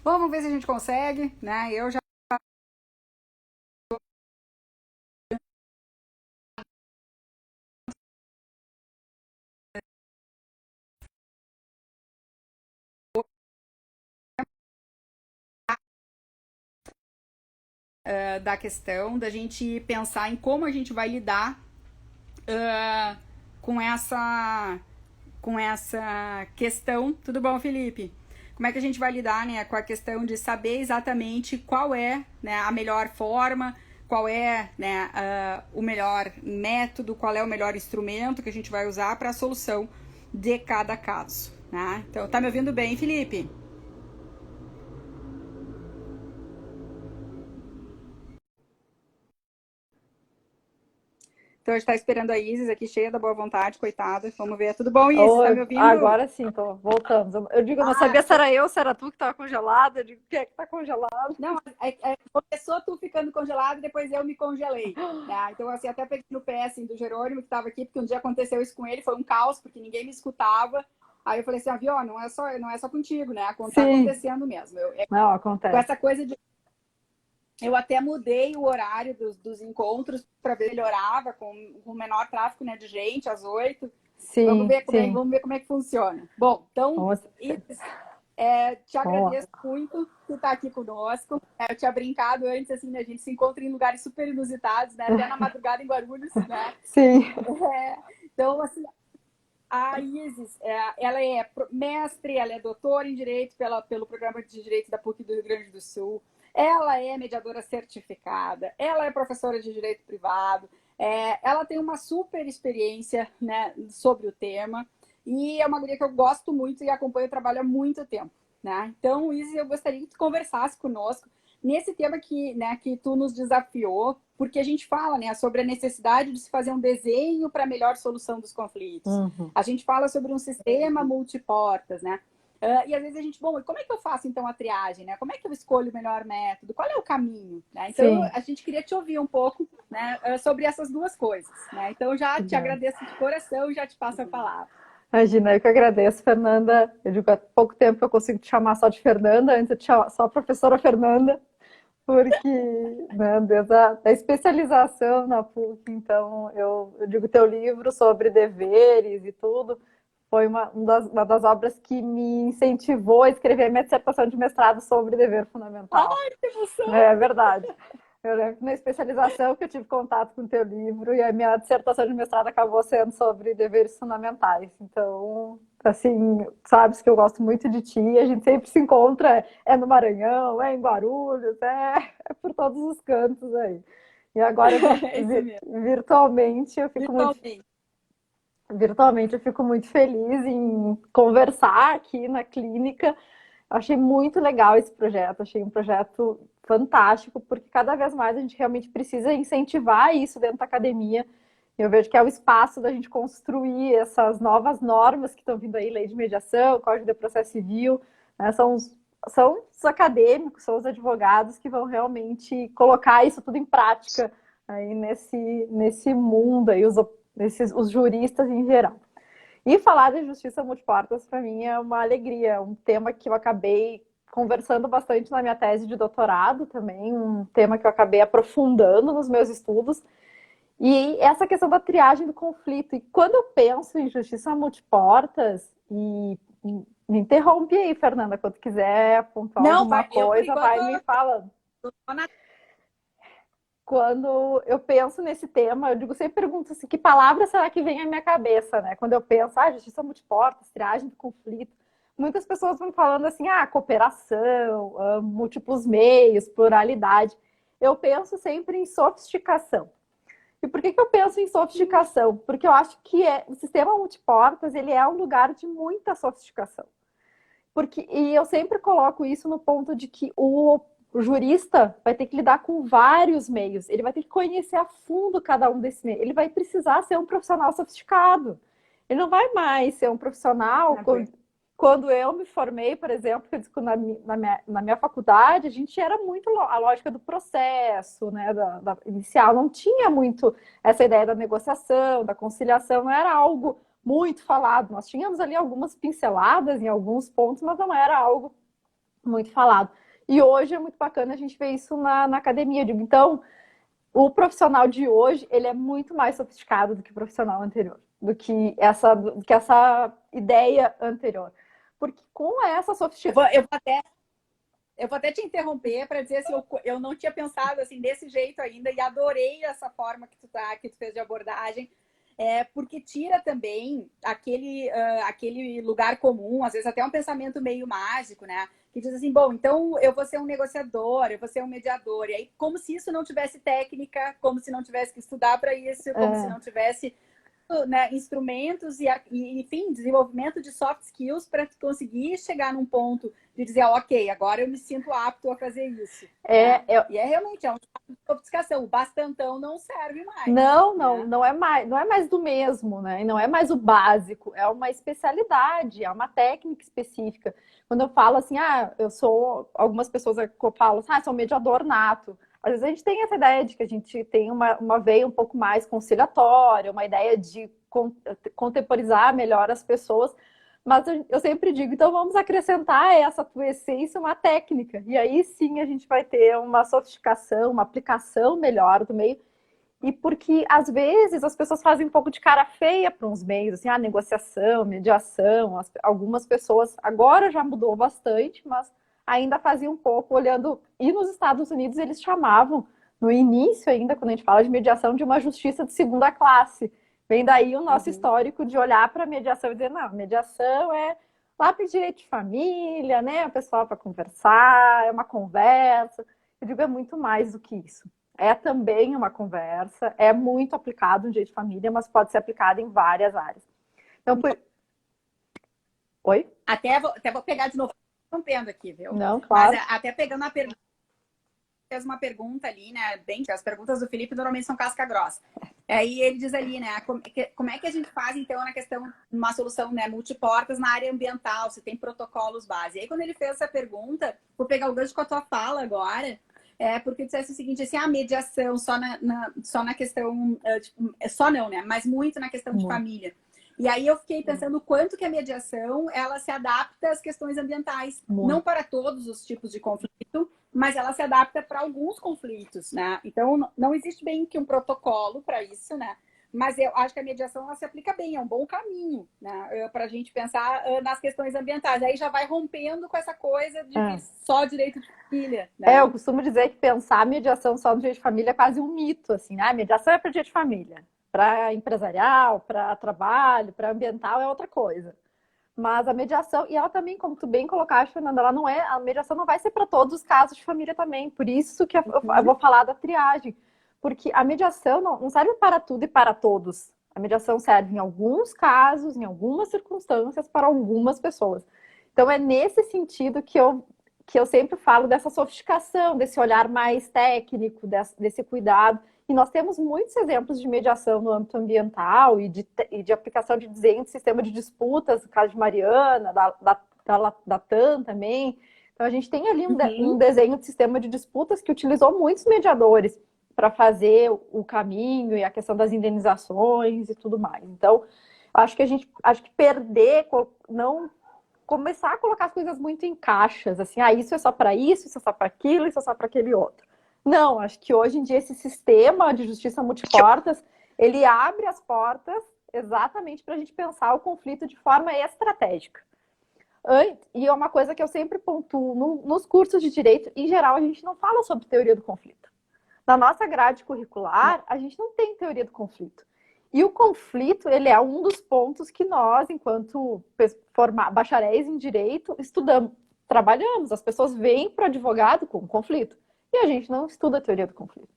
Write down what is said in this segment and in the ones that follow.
Vamos ver se a gente consegue, né? Eu já da questão da gente pensar em como a gente vai lidar uh, com essa questão. Tudo bom, Felipe? Como é que a gente vai lidar, né, com a questão de saber exatamente qual é, né, a melhor forma, qual é, né, o melhor método, qual é o melhor instrumento que a gente vai usar para a solução de cada caso, né? Então, tá me ouvindo bem, Felipe? Então, a gente está esperando a Isis aqui, cheia da boa vontade, coitada. Vamos ver. Tudo bom, Isis? Tá Oi, me ouvindo? agora sim, voltamos. Eu digo, eu não Ah, sabia se era eu, se era tu que estava congelada. Eu digo, o que é que tá congelado? não, começou tu ficando congelado e depois eu me congelei. Né? Então, assim, até peguei no pé assim, do Jerônimo, que estava aqui, porque um dia aconteceu isso com ele, foi um caos, porque ninguém me escutava. Aí eu falei assim, Vió, não é só contigo, né? Tá Sim, acontecendo mesmo. não, Com acontece. essa coisa de. Eu até mudei o horário dos encontros para ver se melhorava, com menor tráfego, né, de gente, às 8. Vamos Sim, ver como é, sim. vamos ver como é que funciona. Bom, então, Vamos, Isis, te vamos lá. agradeço muito por estar aqui conosco. Eu tinha brincado antes, assim, né, a gente se encontra em lugares super inusitados, né? Até na madrugada em Guarulhos, né? Sim, Então, assim, a Isis, ela é mestre, ela é doutora em Direito pelo Programa de Direito da PUC do Rio Grande do Sul. Ela é mediadora certificada, ela é professora de Direito Privado, ela tem uma super experiência, né, sobre o tema e é uma guria que eu gosto muito e acompanho o trabalho há muito tempo. Né? Então, Isis, eu gostaria que tu conversasse conosco nesse tema que tu nos desafiou, porque a gente fala, né, sobre a necessidade de se fazer um desenho para a melhor solução dos conflitos. uhum, A gente fala sobre um sistema multiportas, né? E às vezes a gente, bom, como é que eu faço então a triagem, né? Como é que eu escolho o melhor método? Qual é o caminho? Né? Então sim. a gente queria te ouvir um pouco, né, sobre essas duas coisas, né? Então já te Obrigada. agradeço de coração e já te passo a palavra. Imagina, eu que agradeço, Fernanda. Eu digo, há pouco tempo que eu consigo te chamar só de Fernanda, antes eu te chamava só professora Fernanda, porque, né, desde a especialização na PUC, então, eu digo, teu livro sobre deveres e tudo, foi uma das obras que me incentivou a escrever minha dissertação de mestrado sobre dever fundamental. Ai, que emoção! É verdade. Eu lembro que na especialização que eu tive contato com o teu livro e a minha dissertação de mestrado acabou sendo sobre deveres fundamentais. Então, assim, sabes que eu gosto muito de ti, a gente sempre se encontra, é no Maranhão, é em Guarulhos, é por todos os cantos aí. E agora, É isso mesmo. virtualmente, Virtualmente. virtualmente eu fico muito feliz em conversar aqui na clínica. Achei muito legal esse projeto, achei um projeto fantástico, porque cada vez mais a gente realmente precisa incentivar isso dentro da academia. Eu vejo que é o espaço da gente construir essas novas normas que estão vindo aí, lei de mediação, Código de Processo Civil, né? São os acadêmicos, são os advogados que vão realmente colocar isso tudo em prática aí nesse mundo aí, os juristas em geral. E falar de justiça multiportas, para mim, é uma alegria, é um tema que eu acabei conversando bastante na minha tese de doutorado também, um tema que eu acabei aprofundando nos meus estudos, e essa questão da triagem do conflito. E quando eu penso em justiça multiportas, e me interrompe aí, Fernanda, quando quiser pontuar Não, alguma eu por coisa, enquanto vai me falando. tô na. Quando eu penso nesse tema, eu digo, sempre pergunto assim, que palavra será que vem à minha cabeça, né? Quando eu penso, justiça multiportas, triagem do conflito, muitas pessoas vão falando assim, cooperação, múltiplos meios, pluralidade. Eu penso sempre em sofisticação. E por que eu penso em sofisticação? Porque eu acho que o sistema multiportas, ele é um lugar de muita sofisticação. E eu sempre coloco isso no ponto de que o jurista vai ter que lidar com vários meios, ele vai ter que conhecer a fundo cada um desses meios, ele vai precisar ser um profissional sofisticado. Ele não vai mais ser um profissional. Quando eu me formei, por exemplo, na minha faculdade, a gente era muito a lógica do processo, né, da inicial, não tinha muito essa ideia da negociação, da conciliação, não era algo muito falado. Nós tínhamos ali algumas pinceladas em alguns pontos, mas não era algo muito falado. E hoje é muito bacana a gente ver isso na academia. Eu digo, então, o profissional de hoje, ele é muito mais sofisticado do que o profissional anterior, do que essa ideia anterior. Porque com essa sofisticação... Eu vou até te interromper para dizer assim, eu não tinha pensado assim desse jeito ainda e adorei essa forma que tu fez de abordagem, porque tira também aquele lugar comum, às vezes até um pensamento meio mágico, né? Que diz assim, bom, então eu vou ser um negociador, eu vou ser um mediador, e aí como se isso não tivesse técnica, como se não tivesse que estudar para isso, como se não tivesse, né, instrumentos enfim, desenvolvimento de soft skills para conseguir chegar num ponto de dizer, ok, agora eu me sinto apto a fazer isso. Né? E realmente um estado de sofisticação. O bastantão não serve mais. Não, né? não é mais do mesmo, né? E não é mais o básico, é uma especialidade, é uma técnica específica. Quando eu falo assim, algumas pessoas falam assim, sou mediador nato. Às vezes a gente tem essa ideia de que a gente tem uma veia um pouco mais conciliatória, uma ideia de contemporizar melhor as pessoas, mas eu sempre digo, então vamos acrescentar a essa tua essência uma técnica, e aí sim a gente vai ter uma sofisticação, uma aplicação melhor do meio, e porque às vezes as pessoas fazem um pouco de cara feia para uns meios, assim, negociação, mediação, algumas pessoas, agora já mudou bastante, mas ainda fazia um pouco olhando, e nos Estados Unidos eles chamavam, no início ainda, quando a gente fala de mediação, de uma justiça de segunda classe. Vem daí o nosso histórico de olhar para a mediação e dizer, não, mediação é lá para o direito de família, né? O pessoal para conversar, é uma conversa. Eu digo, é muito mais do que isso. É também uma conversa, é muito aplicado no direito de família, mas pode ser aplicado em várias áreas. Então, Oi? Até vou pegar de novo, rompendo aqui, viu? Não, claro. Mas até pegando a pergunta, fez uma pergunta ali, né? Bem, as perguntas do Felipe normalmente são casca grossa. Aí ele diz ali, né? Como é que a gente faz, então, na questão, uma solução, né, multiportas na área ambiental, se tem protocolos base. E aí, quando ele fez essa pergunta, vou pegar o gancho com a tua fala agora, porque dissesse o seguinte, assim, a mediação só na questão, tipo, só não, né? Mas muito na questão de família. E aí eu fiquei pensando o quanto que a mediação, ela se adapta às questões ambientais. Não para todos os tipos de conflito, mas ela se adapta para alguns conflitos, né? Então, não existe bem que um protocolo para isso, né? Mas eu acho que a mediação ela se aplica bem, é um bom caminho, né? Para a gente pensar nas questões ambientais. Aí já vai rompendo com essa coisa de que só direito de família. Né? Eu costumo dizer que pensar a mediação só no direito de família é quase um mito, assim, né? A mediação é para direito de família, para empresarial, para trabalho, para ambiental é outra coisa. Mas a mediação, e ela também, como tu bem colocaste, Fernanda, a mediação não vai ser para todos os casos de família também. Por isso que eu vou falar da triagem. Porque a mediação não serve para tudo e para todos. A mediação serve em alguns casos, em algumas circunstâncias, para algumas pessoas. Então é nesse sentido que eu sempre falo dessa sofisticação, desse olhar mais técnico, desse cuidado. E nós temos muitos exemplos de mediação no âmbito ambiental e de aplicação de desenho de sistema de disputas, no caso de Mariana, da TAM também. Então, a gente tem ali um desenho de sistema de disputas que utilizou muitos mediadores para fazer o caminho e a questão das indenizações e tudo mais. Então, acho que não começar a colocar as coisas muito em caixas, assim, isso é só para isso é só para aquilo, isso é só para aquele outro. Não, acho que hoje em dia esse sistema de justiça multiportas, ele abre as portas exatamente para a gente pensar o conflito de forma estratégica. E é uma coisa que eu sempre pontuo nos cursos de direito, em geral, a gente não fala sobre teoria do conflito. Na nossa grade curricular, a gente não tem teoria do conflito. E o conflito, ele é um dos pontos que nós, enquanto bacharéis em direito, estudamos, trabalhamos. As pessoas vêm para o advogado com conflito. E a gente não estuda a teoria do conflito.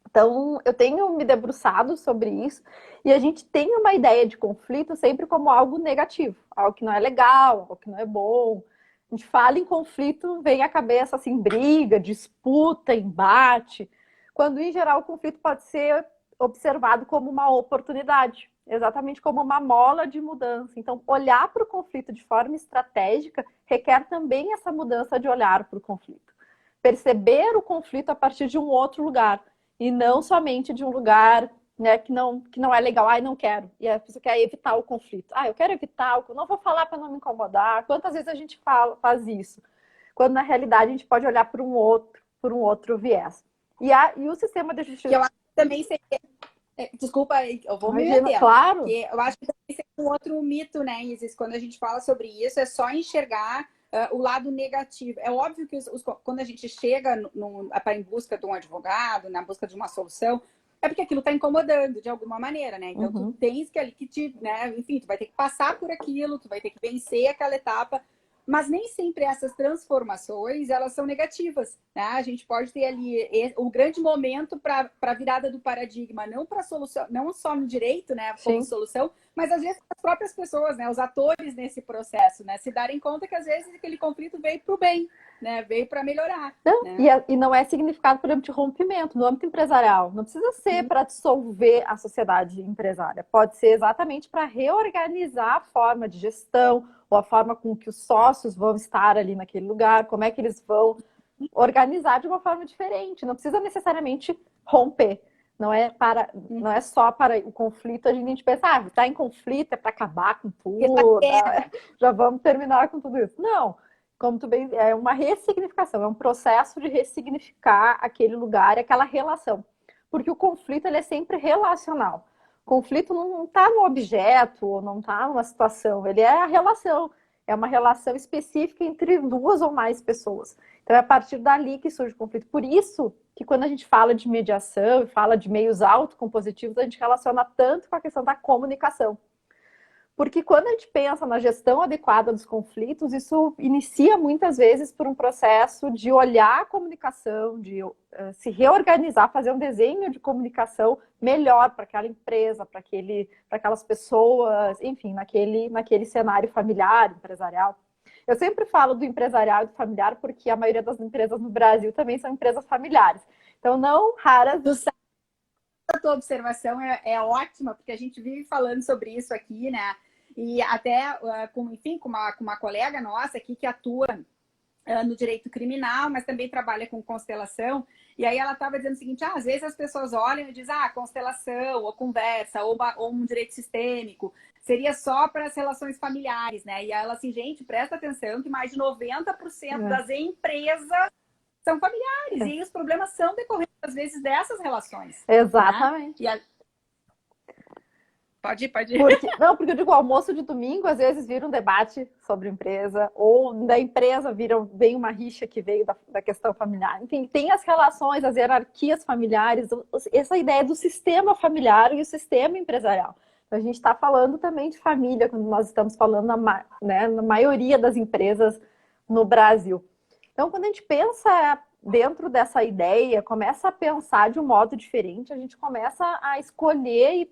Então, eu tenho me debruçado sobre isso e a gente tem uma ideia de conflito sempre como algo negativo, algo que não é legal, algo que não é bom. A gente fala em conflito, vem à cabeça assim, briga, disputa, embate, quando em geral o conflito pode ser observado como uma oportunidade, exatamente como uma mola de mudança. Então, olhar para o conflito de forma estratégica requer também essa mudança de olhar para o conflito. Perceber o conflito a partir de um outro lugar e não somente de um lugar, né, que não é legal. Não quero. E a pessoa quer evitar o conflito. Eu quero evitar, não vou falar para não me incomodar. Quantas vezes a gente faz isso? quando na realidade a gente pode olhar por um outro viés. E o sistema de justiça... Que eu acho que também seria... Desculpa, eu vou me Imagina, meter. claro. Porque eu acho que também seria um outro mito, né, Isis? Quando a gente fala sobre isso, é só enxergar o lado negativo. É óbvio que quando a gente chega em busca de um advogado, na busca de uma solução, é porque aquilo está incomodando de alguma maneira, né? Então, tu tens que né? Enfim, tu vai ter que passar por aquilo, tu vai ter que vencer aquela etapa. Mas nem sempre essas transformações, elas são negativas, né? A gente pode ter ali o grande momento para a virada do paradigma, não para solução, não só no direito, né, como solução, mas às vezes as próprias pessoas, né, os atores nesse processo, né, se darem conta que às vezes aquele conflito veio para o bem, né, veio para melhorar. Não, né? e não é significado, por exemplo, de rompimento no âmbito empresarial. Não precisa ser para dissolver a sociedade empresária. Pode ser exatamente para reorganizar a forma de gestão ou a forma com que os sócios vão estar ali naquele lugar, como é que eles vão organizar de uma forma diferente. Não precisa necessariamente romper. Não é só para o conflito a gente pensa, está em conflito, é para acabar com tudo, já vamos terminar com tudo isso. Não. Como tu bem, é uma ressignificação, é um processo de ressignificar aquele lugar e aquela relação. Porque o conflito ele é sempre relacional. O conflito não está no objeto, ou não está numa situação, ele é a relação. É uma relação específica entre duas ou mais pessoas. Então é a partir dali que surge o conflito. Por isso que quando a gente fala de mediação e fala de meios autocompositivos, a gente relaciona tanto com a questão da comunicação. Porque quando a gente pensa na gestão adequada dos conflitos, isso inicia muitas vezes por um processo de olhar a comunicação, de se reorganizar, fazer um desenho de comunicação melhor para aquela empresa, para aquelas pessoas, enfim, naquele cenário familiar, empresarial. Eu sempre falo do empresarial e do familiar porque a maioria das empresas no Brasil também são empresas familiares. Então, não raras... A tua observação é ótima, porque a gente vive falando sobre isso aqui, né? E até, com uma colega nossa aqui que atua no direito criminal, mas também trabalha com constelação. E aí ela estava dizendo o seguinte, às vezes as pessoas olham e dizem, constelação, ou conversa, ou um direito sistêmico, seria só para as relações familiares, né? E ela assim, gente, presta atenção que mais de 90% das empresas são familiares. E os problemas são decorrentes, às vezes, dessas relações. Exatamente. Né? Pode ir. Porque eu digo, o almoço de domingo, às vezes, vira um debate sobre empresa, ou da empresa vem uma rixa que veio da questão familiar. Enfim, tem as relações, as hierarquias familiares, essa ideia do sistema familiar e o sistema empresarial. Então, a gente está falando também de família, quando nós estamos falando na maioria das empresas no Brasil. Então, quando a gente pensa dentro dessa ideia, começa a pensar de um modo diferente, a gente começa a escolher e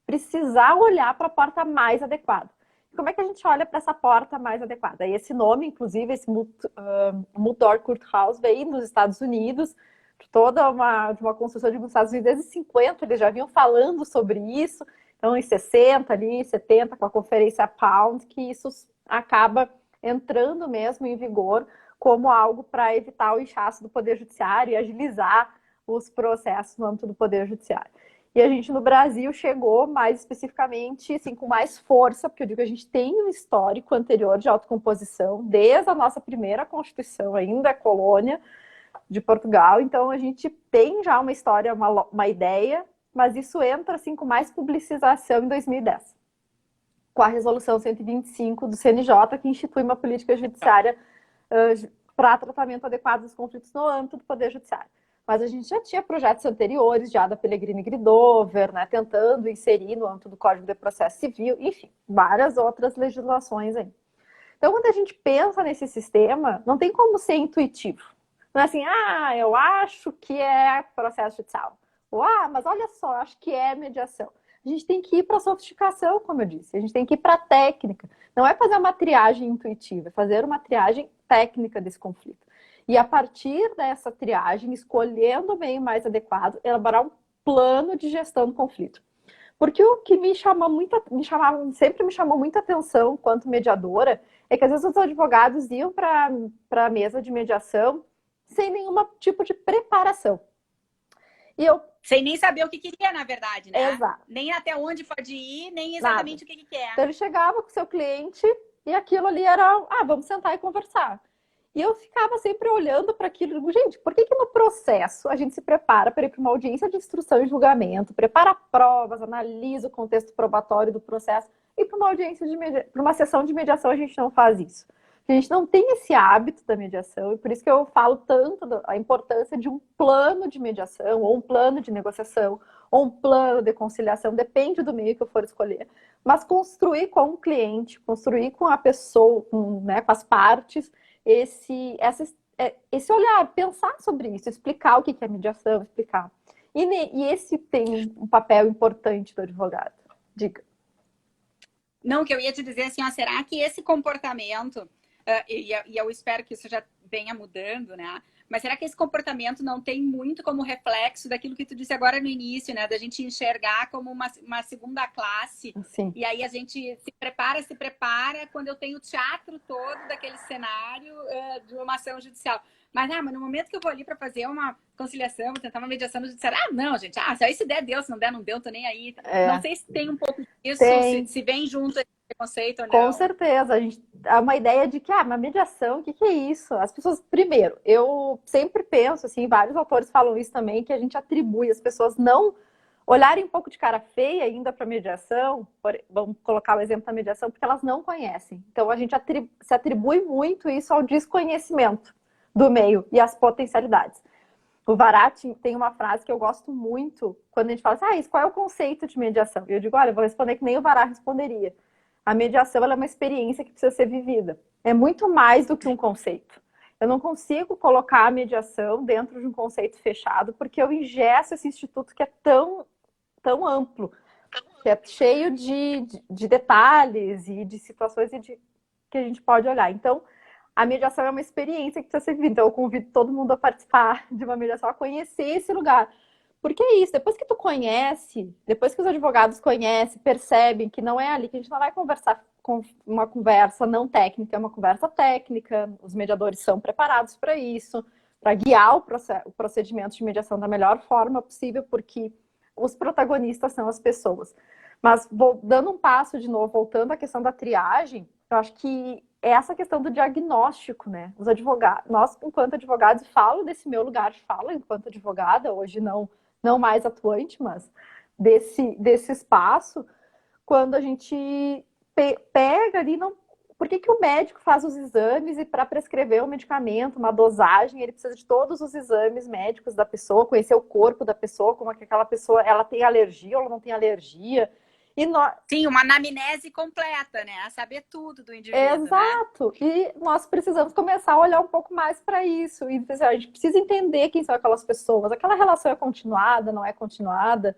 precisar olhar para a porta mais adequada. Como é que a gente olha para essa porta mais adequada? E esse nome, inclusive, esse Mudor Courthouse, veio dos Estados Unidos, de uma construção dos Estados Unidos desde 50, eles já vinham falando sobre isso, então em 60, ali, 70, com a conferência Pound, que isso acaba entrando mesmo em vigor como algo para evitar o inchaço do Poder Judiciário e agilizar os processos no âmbito do Poder Judiciário. E a gente no Brasil chegou mais especificamente, assim, com mais força, porque eu digo que a gente tem um histórico anterior de autocomposição, desde a nossa primeira Constituição, ainda a colônia de Portugal. Então a gente tem já uma história, uma ideia, mas isso entra assim, com mais publicização em 2010, com a Resolução 125 do CNJ, que institui uma política judiciária para tratamento adequado dos conflitos no âmbito do Poder Judiciário. Mas a gente já tinha projetos anteriores, já da Pellegrini e Gridover, né, tentando inserir no âmbito do Código de Processo Civil, enfim, várias outras legislações aí. Então, quando a gente pensa nesse sistema, não tem como ser intuitivo. Não é assim, eu acho que é processo judicial. Ou, mas olha só, acho que é mediação. A gente tem que ir para a sofisticação, como eu disse. A gente tem que ir para a técnica. Não é fazer uma triagem intuitiva, é fazer uma triagem técnica desse conflito. E a partir dessa triagem, escolhendo o meio mais adequado, elaborar um plano de gestão do conflito. Porque o que sempre me chamou muita atenção enquanto mediadora é que às vezes os advogados iam para a mesa de mediação sem nenhum tipo de preparação. Sem nem saber o que queria, na verdade, né? Exato. Nem até onde pode ir, nem exatamente o que quer. Então ele chegava com o seu cliente e aquilo ali era, vamos sentar e conversar. E eu ficava sempre olhando para aquilo, digo, gente, por que que no processo a gente se prepara para ir para uma audiência de instrução e julgamento, prepara provas, analisa o contexto probatório do processo, e para uma audiência para uma sessão de mediação a gente não faz isso. A gente não tem esse hábito da mediação, e por isso que eu falo tanto da importância de um plano de mediação, ou um plano de negociação, ou um plano de conciliação, depende do meio que eu for escolher, mas construir com o cliente, construir com a pessoa, né, com as partes, esse olhar, pensar sobre isso, explicar o que é mediação, explicar. E esse tem um papel importante do advogado. Diga. Não, que eu ia te dizer assim, ó, será que esse comportamento, e eu espero que isso já venha mudando, né? Mas será que esse comportamento não tem muito como reflexo daquilo que tu disse agora no início, né? Da gente enxergar como uma segunda classe. Sim. E aí a gente se prepara quando eu tenho o teatro todo daquele cenário de uma ação judicial. Mas no momento que eu vou ali para fazer uma conciliação, vou tentar uma mediação no judiciário, não, gente, se der, deu, se não der, não deu, tô nem aí. Não sei se tem um pouco disso, se vem junto esse preconceito ou não. Com certeza, a gente há uma ideia de que, uma mediação, o que é isso? As pessoas, primeiro, eu sempre penso, assim, vários autores falam isso também, que a gente atribui, as pessoas não olharem um pouco de cara feia ainda para a mediação, vamos colocar o exemplo da mediação, porque elas não conhecem. Então, a gente se atribui muito isso ao desconhecimento do meio e às potencialidades. O Varat tem uma frase que eu gosto muito, quando a gente fala assim, qual é o conceito de mediação? E eu digo, olha, eu vou responder que nem o Varat responderia. A mediação ela é uma experiência que precisa ser vivida. É muito mais do que um conceito. Eu não consigo colocar a mediação dentro de um conceito fechado, porque eu engesso esse instituto que é tão, tão amplo, que é cheio de detalhes e de situações que a gente pode olhar. Então, a mediação é uma experiência que precisa ser vivida. Então, eu convido todo mundo a participar de uma mediação, a conhecer esse lugar. Porque é isso, depois que tu conhece, depois que os advogados conhecem, percebem que não é ali, que a gente não vai conversar com uma conversa não técnica, é uma conversa técnica, os mediadores são preparados para isso, para guiar o procedimento de mediação da melhor forma possível, porque os protagonistas são as pessoas. Mas dando um passo de novo, voltando à questão da triagem, eu acho que é essa questão do diagnóstico, né? Os advogados, nós, enquanto advogados, falo desse meu lugar de fala enquanto advogada, hoje não mais atuante, mas desse espaço, quando a gente pega ali, por que o médico faz os exames e para prescrever um medicamento, uma dosagem, ele precisa de todos os exames médicos da pessoa, conhecer o corpo da pessoa, como é que aquela pessoa, ela tem alergia ou ela não tem alergia. Sim, uma anamnese completa, né? A saber tudo do indivíduo. Exato. Né? E nós precisamos começar a olhar um pouco mais para isso. E a gente precisa entender quem são aquelas pessoas. Aquela relação é continuada, não é continuada?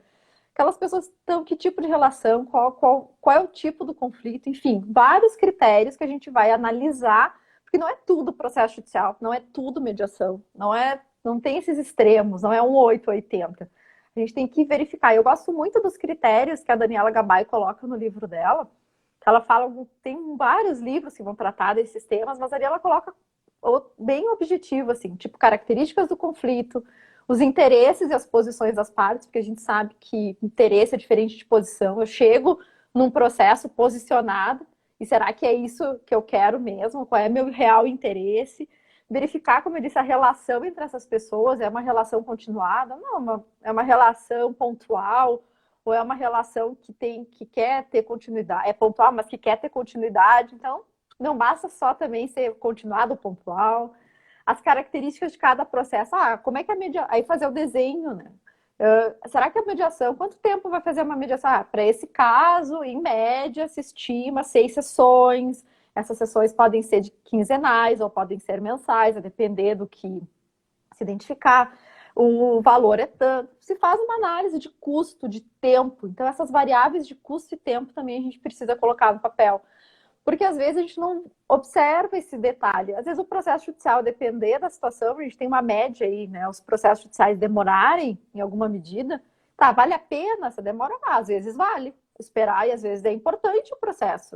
Aquelas pessoas estão que tipo de relação, qual é o tipo do conflito, enfim, vários critérios que a gente vai analisar, porque não é tudo processo judicial, não é tudo mediação, não tem esses extremos, não é um 880. A gente tem que verificar. Eu gosto muito dos critérios que a Daniela Gabay coloca no livro dela. Ela fala, tem vários livros que vão tratar desses temas, mas ali ela coloca bem objetivo, assim, tipo características do conflito, os interesses e as posições das partes, porque a gente sabe que interesse é diferente de posição. Eu chego num processo posicionado, e será que é isso que eu quero mesmo? Qual é meu real interesse? Verificar, como eu disse, a relação entre essas pessoas, é uma relação continuada? Não, é uma relação pontual, ou é uma relação que quer ter continuidade, é pontual, mas que quer ter continuidade. Então, não basta só também ser continuado ou pontual. As características de cada processo. Como é que a mediação... Aí fazer o desenho, né? Será que a mediação... Quanto tempo vai fazer uma mediação? Para esse caso, em média, se estima 6 sessões. Essas sessões podem ser de quinzenais ou podem ser mensais, a depender do que se identificar. O valor é tanto. Se faz uma análise de custo, de tempo. Então, essas variáveis de custo e tempo também a gente precisa colocar no papel. Porque às vezes a gente não observa esse detalhe. Às vezes o processo judicial, depender da situação, a gente tem uma média aí, né? Os processos judiciais demorarem em alguma medida. Tá, vale a pena essa demora? Às vezes vale esperar e às vezes é importante o processo.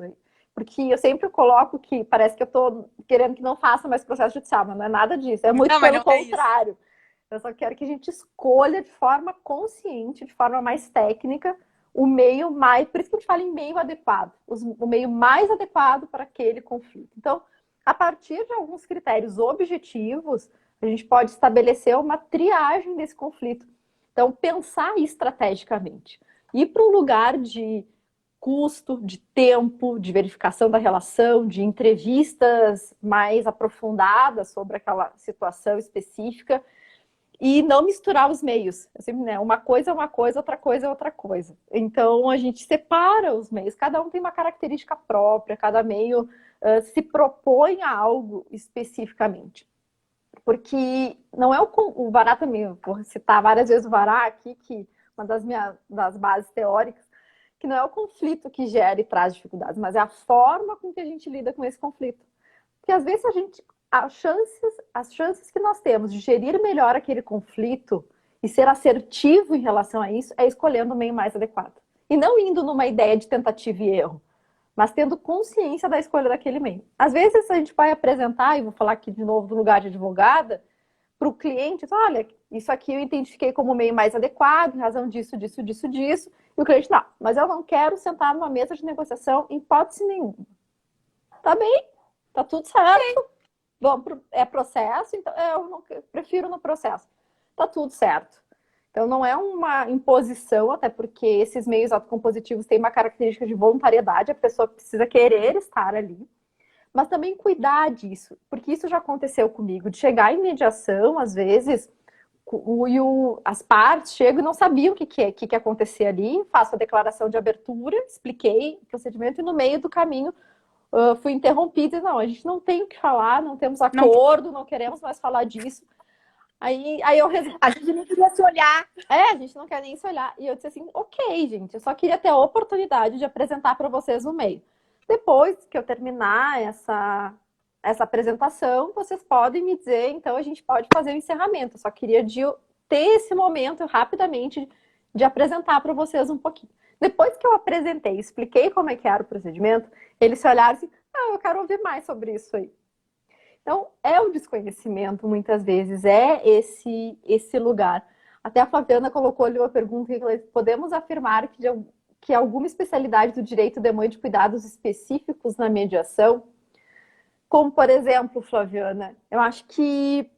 Porque eu sempre coloco que parece que eu tô querendo que não faça mais processo judicial, mas não é nada disso. É muito pelo contrário. Eu só quero que a gente escolha de forma consciente, de forma mais técnica, o meio mais, por isso que a gente fala em meio adequado, o meio mais adequado para aquele conflito. Então, a partir de alguns critérios objetivos, a gente pode estabelecer uma triagem desse conflito. Então, pensar estrategicamente. Ir para um lugar de custo, de tempo, de verificação da relação, de entrevistas mais aprofundadas sobre aquela situação específica e não misturar os meios. Assim, né? Uma coisa é uma coisa, outra coisa é outra coisa. Então, a gente separa os meios. Cada um tem uma característica própria, cada meio se propõe a algo especificamente. Porque não é o Vará também, vou citar várias vezes o Vará aqui, que uma das bases teóricas, que não é o conflito que gera e traz dificuldades, mas é a forma com que a gente lida com esse conflito. Porque às vezes as chances que nós temos de gerir melhor aquele conflito e ser assertivo em relação a isso é escolhendo o meio mais adequado. E não indo numa ideia de tentativa e erro, mas tendo consciência da escolha daquele meio. Às vezes a gente vai apresentar, e vou falar aqui de novo do lugar de advogada, para o cliente, olha, isso aqui eu identifiquei como o meio mais adequado, em razão disso, disso, disso, disso, e o cliente, não, mas eu não quero sentar numa mesa de negociação em hipótese nenhuma. Tá bem, tá tudo certo, é processo, então eu prefiro no processo. Tá tudo certo. Então, não é uma imposição, até porque esses meios autocompositivos têm uma característica de voluntariedade, a pessoa precisa querer estar ali, mas também cuidar disso, porque isso já aconteceu comigo, de chegar em mediação, às vezes, as partes chegam e não sabiam o que ia acontecer ali, faço a declaração de abertura, expliquei o procedimento e no meio do caminho fui interrompida e não, a gente não tem o que falar, não temos acordo, não queremos mais falar disso. Aí eu resolvi. A gente não queria se olhar. A gente não quer nem se olhar. E eu disse assim, ok, gente, eu só queria ter a oportunidade de apresentar para vocês o meio. Depois que eu terminar essa apresentação, vocês podem me dizer, então a gente pode fazer o encerramento. Eu só queria ter esse momento rapidamente de apresentar para vocês um pouquinho. Depois que eu apresentei, expliquei como é que era o procedimento, eles se olharam assim, eu quero ouvir mais sobre isso aí. Então, é o desconhecimento, muitas vezes, é esse lugar. Até a Flaviana colocou ali uma pergunta que podemos afirmar que alguma especialidade do direito demande cuidados específicos na mediação? Como, por exemplo, Flaviana, eu acho que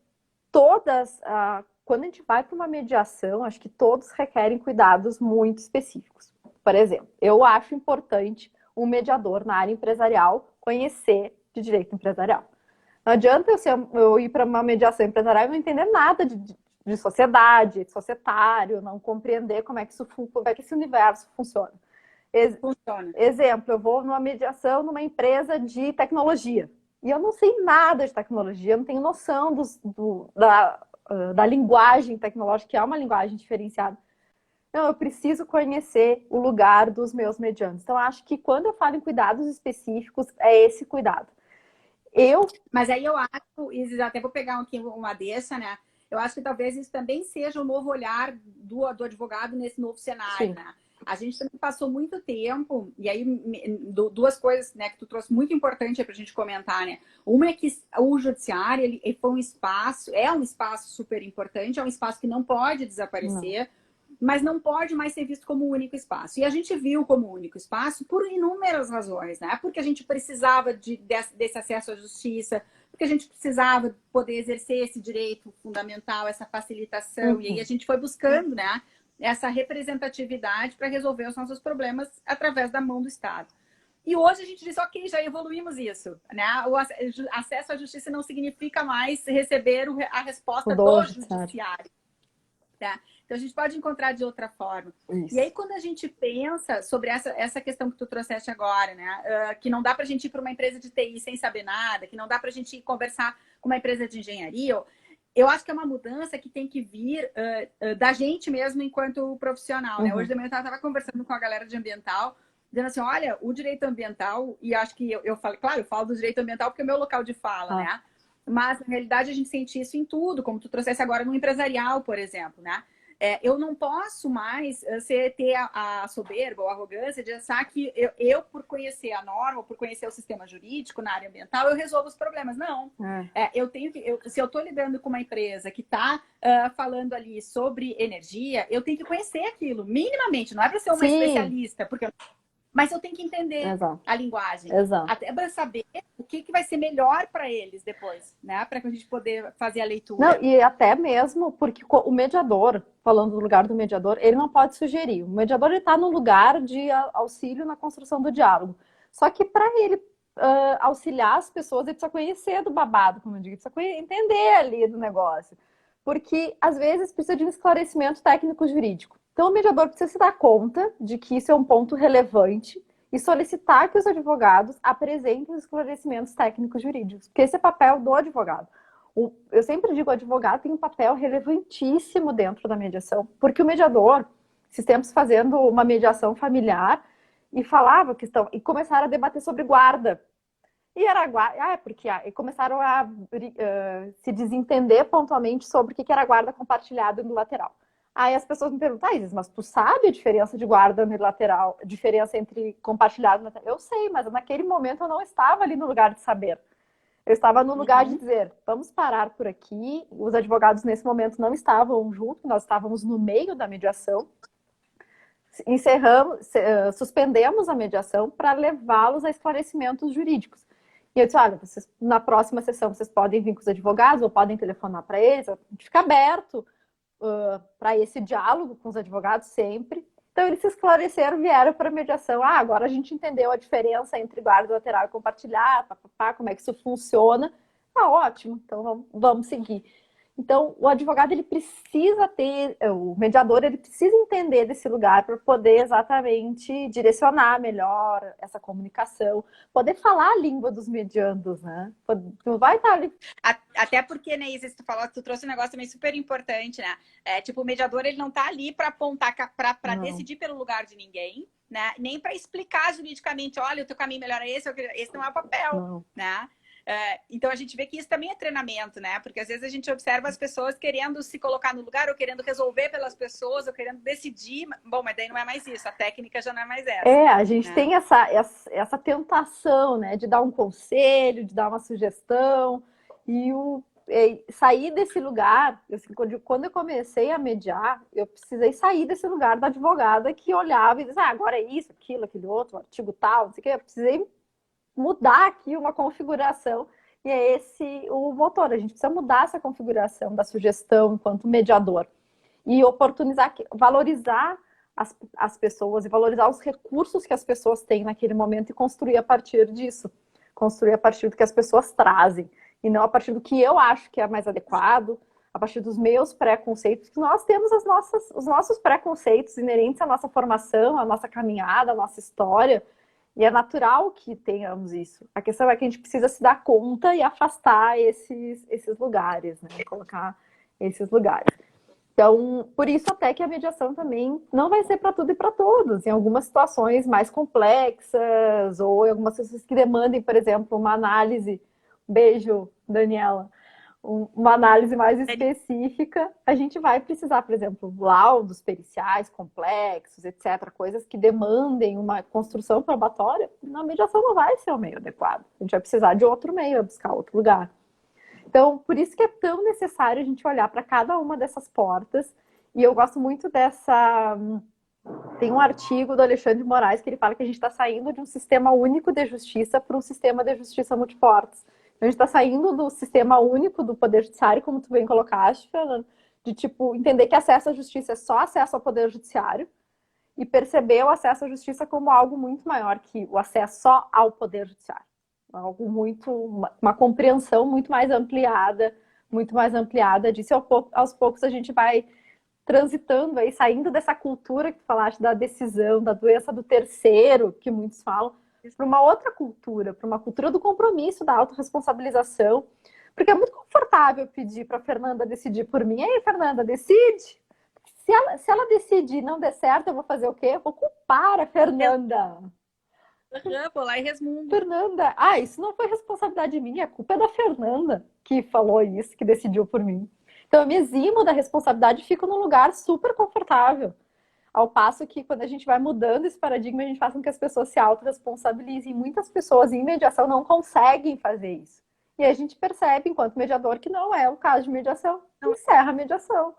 quando a gente vai para uma mediação, acho que todos requerem cuidados muito específicos. Por exemplo, eu acho importante um mediador na área empresarial conhecer de direito empresarial. Não adianta eu ir para uma mediação empresarial e não entender nada de sociedade, de societário, não compreender como é que esse universo funciona. Exemplo, eu vou numa mediação numa empresa de tecnologia e eu não sei nada de tecnologia, eu não tenho noção da linguagem tecnológica, que é uma linguagem diferenciada. Não, eu preciso conhecer o lugar dos meus medianos. Então, acho que quando eu falo em cuidados específicos, é esse cuidado. Mas aí eu acho, Isis, até vou pegar aqui uma deixa, né? Eu acho que talvez isso também seja o novo olhar do advogado nesse novo cenário, Sim. né? A gente também passou muito tempo, e aí duas coisas, né, que tu trouxe muito importante para a gente comentar, né? Uma é que o judiciário ele foi é um espaço super importante, é um espaço que não pode desaparecer. Não. Mas não pode mais ser visto como um único espaço. E a gente viu como único espaço por inúmeras razões, né? Porque a gente precisava desse acesso à justiça, porque a gente precisava poder exercer esse direito fundamental, essa facilitação, e aí a gente foi buscando, né, essa representatividade para resolver os nossos problemas através da mão do Estado. E hoje a gente diz, ok, já evoluímos isso, né? O acesso à justiça não significa mais receber a resposta do judiciário. Tá? Então, a gente pode encontrar de outra forma. Isso. E aí, quando a gente pensa sobre essa questão que tu trouxeste agora, né? Que não dá para a gente ir para uma empresa de TI sem saber nada, que não dá para a gente ir conversar com uma empresa de engenharia, eu acho que é uma mudança que tem que vir da gente mesmo enquanto profissional. Né? Hoje de manhã eu estava conversando com a galera de ambiental, dizendo assim, olha, o direito ambiental, e acho que eu falo, claro, eu falo do direito ambiental porque é o meu local de fala, né? Mas, na realidade, a gente sente isso em tudo, como tu trouxesse agora no empresarial, por exemplo, né? Eu não posso mais ter a soberba ou a arrogância de achar que eu, por conhecer a norma, ou por conhecer o sistema jurídico na área ambiental, eu resolvo os problemas. Não. Se eu estou lidando com uma empresa que está falando ali sobre energia, eu tenho que conhecer aquilo, minimamente. Não é para ser uma especialista, porque mas eu tenho que entender Exato, a linguagem, exato. até para saber o que vai ser melhor para eles depois, né? Para a gente poder fazer a Não, leitura. e até mesmo porque o mediador, falando do lugar do mediador, ele não pode sugerir. O mediador está no lugar de auxílio na construção do diálogo. Só que para ele auxiliar as pessoas, ele precisa conhecer do babado, como eu digo, precisa entender ali do negócio. Porque às vezes precisa de um esclarecimento técnico-jurídico. Então o mediador precisa se dar conta de que isso é um ponto relevante e solicitar que os advogados apresentem os esclarecimentos técnicos jurídicos, porque esse é o papel do advogado. Eu sempre digo, o advogado tem um papel relevantíssimo dentro da mediação, porque o mediador, esses tempos fazendo uma mediação familiar, e falava questão, e começaram a debater sobre guarda. E era guarda, porque e começaram a se desentender pontualmente sobre o que era guarda compartilhada unilateral. Aí as pessoas me perguntam, mas tu sabe a diferença de guarda unilateral, diferença entre compartilhado e unilateral? Eu sei, mas naquele momento eu não estava ali no lugar de saber. Eu estava no lugar de dizer, vamos parar por aqui. Os advogados nesse momento não estavam juntos, nós estávamos no meio da mediação. Suspendemos a mediação para levá-los a esclarecimentos jurídicos. E eu disse, olha, na próxima sessão vocês podem vir com os advogados ou podem telefonar para eles, a gente fica aberto para esse diálogo com os advogados sempre. Então eles se esclareceram, vieram para a mediação. Agora a gente entendeu a diferença entre guarda lateral e compartilhar, como é que isso funciona. Ótimo, então vamos seguir. Então, o advogado, ele precisa ter, o mediador, ele precisa entender desse lugar para poder exatamente direcionar melhor essa comunicação, poder falar a língua dos mediandos, né? Não vai estar ali. Até porque, né, Isa, tu trouxe um negócio também super importante, né? Tipo, o mediador, ele não está ali para apontar, para decidir pelo lugar de ninguém, né? Nem para explicar juridicamente, olha, o teu caminho melhor é esse não é o papel, né? Então a gente vê que isso também é treinamento, né? Porque às vezes a gente observa as pessoas querendo se colocar no lugar, ou querendo resolver pelas pessoas, ou querendo decidir. Bom, mas daí não é mais isso, a técnica já não é mais essa. A gente tem essa tentação, né, de dar um conselho, de dar uma sugestão, e sair desse lugar. Quando eu comecei a mediar, eu precisei sair desse lugar da advogada que olhava e dizia, agora é isso, aquilo, aquele outro, artigo tal, não sei o que. Eu precisei mudar aqui uma configuração, e é esse o motor. A gente precisa mudar essa configuração da sugestão enquanto mediador e oportunizar, valorizar as pessoas e valorizar os recursos que as pessoas têm naquele momento e construir a partir disso, construir a partir do que as pessoas trazem e não a partir do que eu acho que é mais adequado, a partir dos meus preconceitos, que nós temos os nossos preconceitos inerentes à nossa formação, à nossa caminhada, à nossa história. E é natural que tenhamos isso. A questão é que a gente precisa se dar conta e afastar esses lugares, né? Colocar esses lugares. Então, por isso até que a mediação também não vai ser para tudo e para todos. Em algumas situações mais complexas ou em algumas situações que demandem, por exemplo, uma análise. Beijo, Daniela. Uma análise mais específica, a gente vai precisar, por exemplo, laudos periciais complexos, etc., coisas que demandem uma construção probatória, na mediação não vai ser o meio adequado. A gente vai precisar de outro meio, buscar outro lugar. Então, por isso que é tão necessário a gente olhar para cada uma dessas portas, e eu gosto muito dessa... Tem um artigo do Alexandre de Moraes que ele fala que a gente está saindo de um sistema único de justiça para um sistema de justiça multiportas. A gente está saindo do sistema único do Poder Judiciário, como tu bem colocaste, Fernando, de tipo, entender que acesso à justiça é só acesso ao Poder Judiciário e perceber o acesso à justiça como algo muito maior que o acesso só ao Poder Judiciário. Algo uma compreensão muito mais ampliada disso. Aos poucos a gente vai transitando aí, saindo dessa cultura que tu falaste da decisão, da doença do terceiro, que muitos falam, para uma outra cultura, para uma cultura do compromisso, da autorresponsabilização, porque é muito confortável pedir para a Fernanda decidir por mim. Aí, Fernanda, decide. Se ela decidir e não der certo, eu vou fazer o quê? Eu vou culpar a Fernanda. Vou lá e resmundo. Fernanda, isso não foi responsabilidade minha, a culpa é da Fernanda que falou isso, que decidiu por mim. Então, eu me eximo da responsabilidade e fico num lugar super confortável. Ao passo que, quando a gente vai mudando esse paradigma, a gente faz com que as pessoas se autorresponsabilizem. Muitas pessoas em mediação não conseguem fazer isso. E a gente percebe, enquanto mediador, que não é o caso de mediação. Encerra a mediação.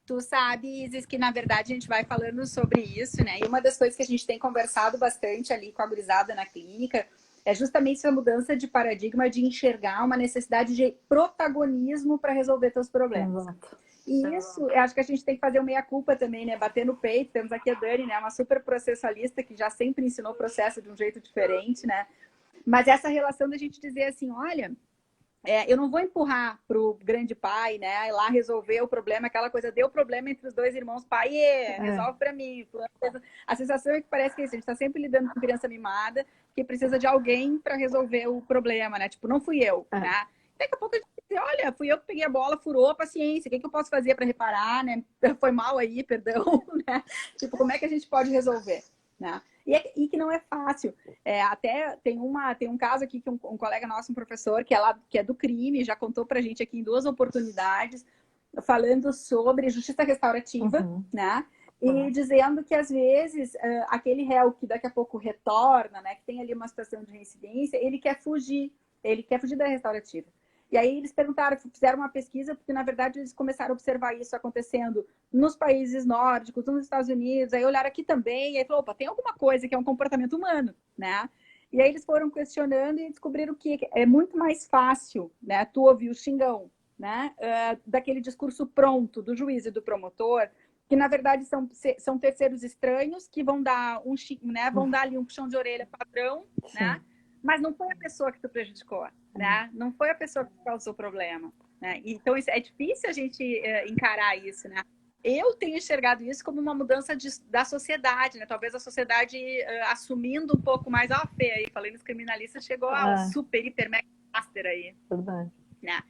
Tu sabe, Isis, que na verdade a gente vai falando sobre isso, né? E uma das coisas que a gente tem conversado bastante ali com a gurizada na clínica é justamente essa mudança de paradigma de enxergar uma necessidade de protagonismo para resolver teus problemas. Exato. E isso, eu acho que a gente tem que fazer o meia-culpa também, né? Bater no peito. Temos aqui a Dani, né? Uma super processualista que já sempre ensinou o processo de um jeito diferente, né? Mas essa relação da gente dizer assim, olha, eu não vou empurrar pro grande pai, né? Ir lá resolver o problema, aquela coisa, deu problema entre os dois irmãos, pai, resolve para mim. A sensação é que parece que a gente está sempre lidando com criança mimada, que precisa de alguém para resolver o problema, né? Tipo, não fui eu, né? Daqui a pouco a gente diz, olha, fui eu que peguei a bola, furou a paciência, o que eu posso fazer para reparar, né? Foi mal aí, perdão, né? Tipo, como é que a gente pode resolver, né? E que não é fácil. Até tem um caso aqui que um colega nosso, um professor, que é do crime, já contou pra gente aqui em 2 oportunidades, falando sobre justiça restaurativa, né? E dizendo que, às vezes, aquele réu que daqui a pouco retorna, né? Que tem ali uma situação de reincidência, ele quer fugir da restaurativa. E aí eles perguntaram, fizeram uma pesquisa, porque na verdade eles começaram a observar isso acontecendo nos países nórdicos, nos Estados Unidos, aí olharam aqui também, e aí falou, opa, tem alguma coisa que é um comportamento humano, né? E aí eles foram questionando e descobriram que é muito mais fácil, né, tu ouvir o xingão, né, daquele discurso pronto do juiz e do promotor, que na verdade são terceiros estranhos que vão dar vão dar ali um puxão de orelha padrão, né? Mas não foi a pessoa que tu prejudicou, né? Não foi a pessoa que causou o problema, né? Então, é difícil a gente encarar isso, né? Eu tenho enxergado isso como uma mudança da sociedade, né? Talvez a sociedade assumindo um pouco mais... Ó, Fê, aí, falei nos criminalistas, chegou ao super, hiper, mega master aí. Verdade. Né?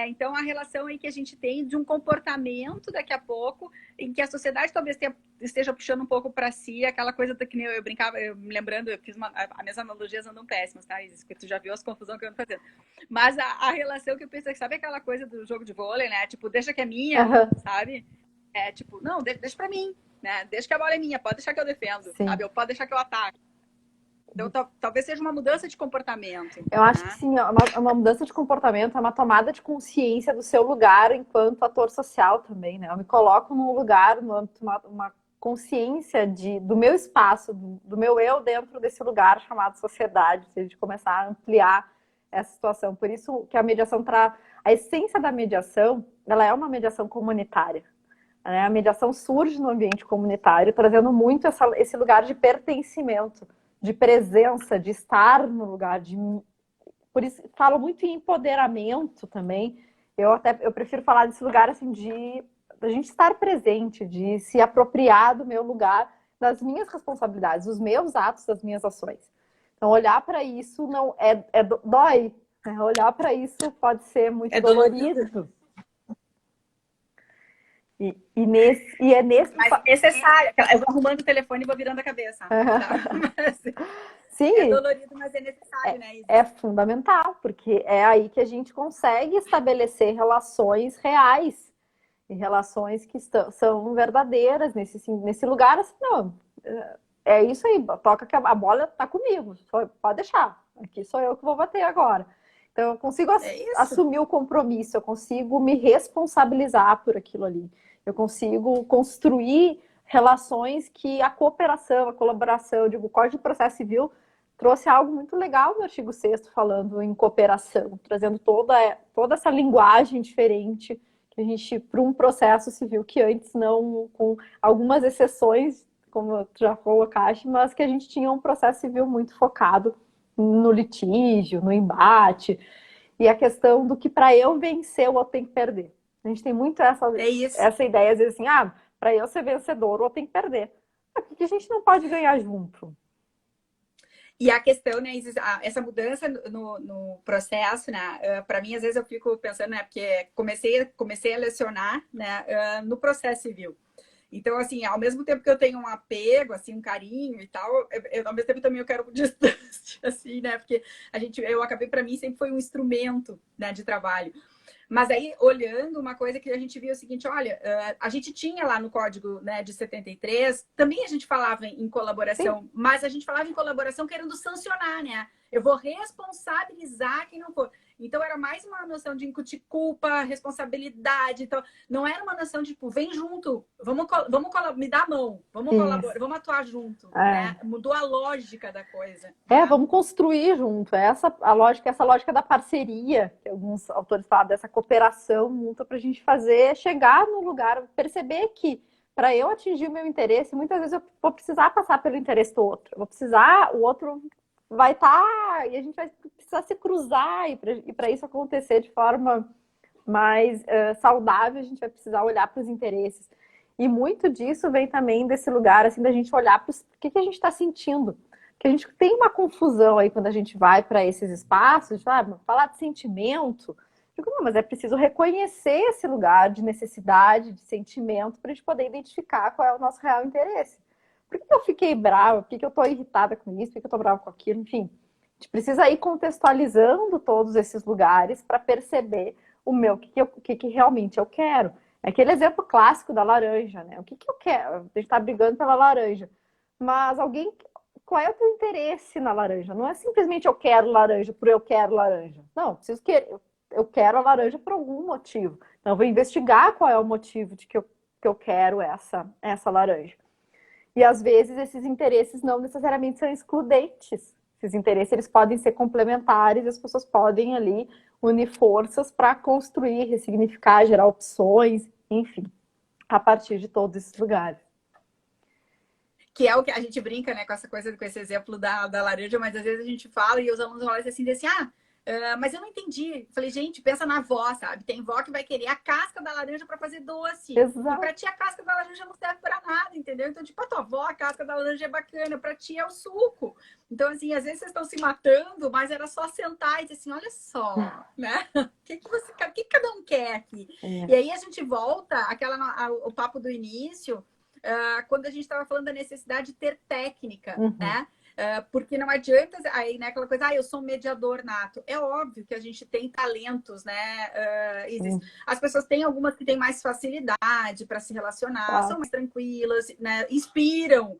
Então, a relação aí que a gente tem de um comportamento, daqui a pouco, em que a sociedade talvez esteja puxando um pouco para si, aquela coisa que nem eu brincava, eu me lembrando, eu fiz as minhas analogias andam péssimas, tá? Porque tu já viu as confusões que eu ando fazendo. Mas a relação que eu penso, sabe aquela coisa do jogo de vôlei, né? Tipo, deixa que é minha, sabe? Tipo, não, deixa para mim, né? Deixa que a bola é minha, pode deixar que eu defendo, sabe? Ou pode deixar que eu ataque. Então, talvez seja uma mudança de comportamento. Eu acho que sim, é uma mudança de comportamento, é uma tomada de consciência do seu lugar enquanto ator social também, né? Eu me coloco num lugar, uma consciência do meu espaço, do meu eu dentro desse lugar chamado sociedade, se a gente começar a ampliar essa situação. Por isso que a mediação a essência da mediação, ela é uma mediação comunitária. Né? A mediação surge no ambiente comunitário, trazendo muito esse lugar de pertencimento, de presença, de estar no lugar, por isso falo muito em empoderamento também. Eu prefiro falar desse lugar assim de a gente estar presente, de se apropriar do meu lugar, das minhas responsabilidades, dos meus atos, das minhas ações. Então olhar para isso não dói, né? Olhar para isso pode ser muito dolorido. E é nesse... Mas necessário. Eu vou arrumando o telefone e vou virando a cabeça. Sim, é dolorido, mas é necessário, né, Isis? É fundamental, porque é aí que a gente consegue estabelecer relações reais. E relações que são verdadeiras nesse lugar. Assim, não, é isso aí, toca que a bola tá comigo. Pode deixar. Aqui sou eu que vou bater agora. Então eu consigo assumir o compromisso, eu consigo me responsabilizar por aquilo ali. Eu consigo construir relações que a cooperação, a colaboração, eu digo, o Código de Processo Civil trouxe algo muito legal no artigo 6º falando em cooperação, trazendo toda essa linguagem diferente que a gente, para um processo civil que antes não, com algumas exceções, como tu já colocaste, mas que a gente tinha um processo civil muito focado no litígio, no embate, e a questão do que para eu vencer o outro tem que perder. A gente tem muito essa ideia, às vezes assim, para eu ser vencedor, o outro tem que perder. Por que a gente não pode ganhar junto? E a questão, né, essa mudança no processo, né, para mim, às vezes eu fico pensando, né, porque comecei a lecionar, né, no processo civil. Então, assim, ao mesmo tempo que eu tenho um apego, assim, um carinho e tal, ao mesmo tempo também eu quero distância, assim, né, porque eu acabei, para mim, sempre foi um instrumento, né, de trabalho. Mas aí, olhando, uma coisa que a gente viu é o seguinte, olha, a gente tinha lá no Código, né, de 73, também a gente falava em colaboração, sim, mas a gente falava em colaboração querendo sancionar, né? Eu vou responsabilizar quem não for. Então era mais uma noção de incutir culpa, responsabilidade. Então, não era uma noção de, tipo, vem junto, vamos me dar a mão, vamos Isso. colaborar, vamos atuar junto, É. né? Mudou a lógica da coisa, É, né? vamos construir junto. Essa lógica da parceria, que alguns autores falam dessa cooperação mútua para a gente fazer, chegar no lugar, perceber que para eu atingir o meu interesse, muitas vezes eu vou precisar passar pelo interesse do outro. Eu vou precisar, o outro vai estar, e a gente vai precisar se cruzar, e para isso acontecer de forma mais saudável, a gente vai precisar olhar para os interesses. E muito disso vem também desse lugar, assim, da gente olhar para o que a gente está sentindo. Que a gente tem uma confusão aí quando a gente vai para esses espaços, falar de sentimento. Digo, não, mas é preciso reconhecer esse lugar de necessidade, de sentimento, para a gente poder identificar qual é o nosso real interesse. Por que eu fiquei brava? Por que eu estou irritada com isso? Por que eu estou brava com aquilo? Enfim, a gente precisa ir contextualizando todos esses lugares para perceber o que realmente eu quero. É aquele exemplo clássico da laranja, né? O que eu quero? A gente está brigando pela laranja. Mas qual é o teu interesse na laranja? Não é simplesmente eu quero laranja por eu quero laranja. Não, eu quero a laranja por algum motivo. Então eu vou investigar qual é o motivo que eu quero essa laranja. E às vezes esses interesses não necessariamente são excludentes. Esses interesses eles podem ser complementares, as pessoas podem ali unir forças para construir, ressignificar, gerar opções, enfim, a partir de todos esses lugares. Que é o que a gente brinca, né, com essa coisa, com esse exemplo da laranja, mas às vezes a gente fala e os alunos falam assim, mas eu não entendi. Falei, gente, pensa na avó, sabe? Tem vó que vai querer a casca da laranja para fazer doce. E para Exato. ti a casca da laranja não serve para nada, entendeu? Então, tipo, a tua avó, a casca da laranja é bacana, para ti é o suco. Então, assim, às vezes vocês estão se matando, mas era só sentar e dizer assim, olha só, né? O que cada um quer aqui? É. E aí a gente volta o papo do início, quando a gente estava falando da necessidade de ter técnica, Uhum. né? Porque não adianta aí, né, aquela coisa, eu sou um mediador nato. É óbvio que a gente tem talentos, né? As pessoas têm algumas que têm mais facilidade para se relacionar, Claro. são mais tranquilas, né? Inspiram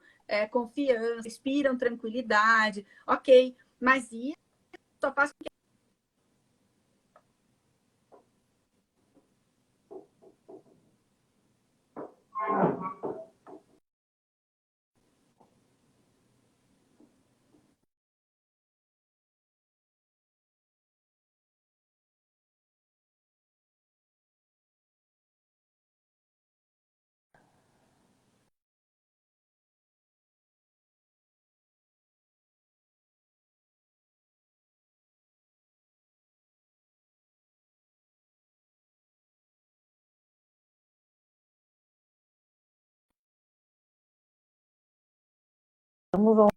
confiança, inspiram tranquilidade, ok. Mas isso só faz com que Vamos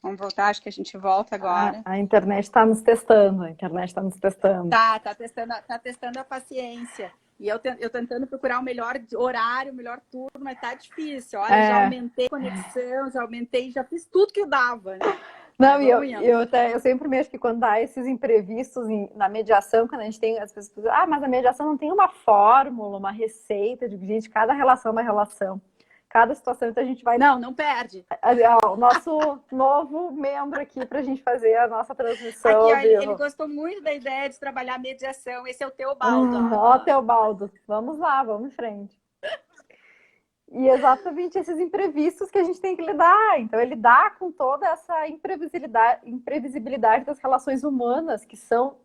Vamos voltar, acho que a gente volta agora. A internet está nos testando, a internet está nos testando. Tá testando a paciência. E eu tentando procurar o melhor horário, o melhor turno, mas tá difícil. Olha, já aumentei a conexão, já fiz tudo que dava, né? Não, e eu sempre me acho que quando há esses imprevistos na mediação, quando a gente tem as pessoas, mas a mediação não tem uma fórmula, uma receita, de gente, cada relação é uma relação. Cada situação, então a gente vai... Não perde. O nosso novo membro aqui para a gente fazer a nossa transmissão. Aqui, ó, ele gostou muito da ideia de trabalhar a mediação. Esse é o Teobaldo. Ó, Teobaldo. Vamos lá, vamos em frente. E exatamente esses imprevistos que a gente tem que lidar. Então, ele lidar com toda essa imprevisibilidade das relações humanas, que são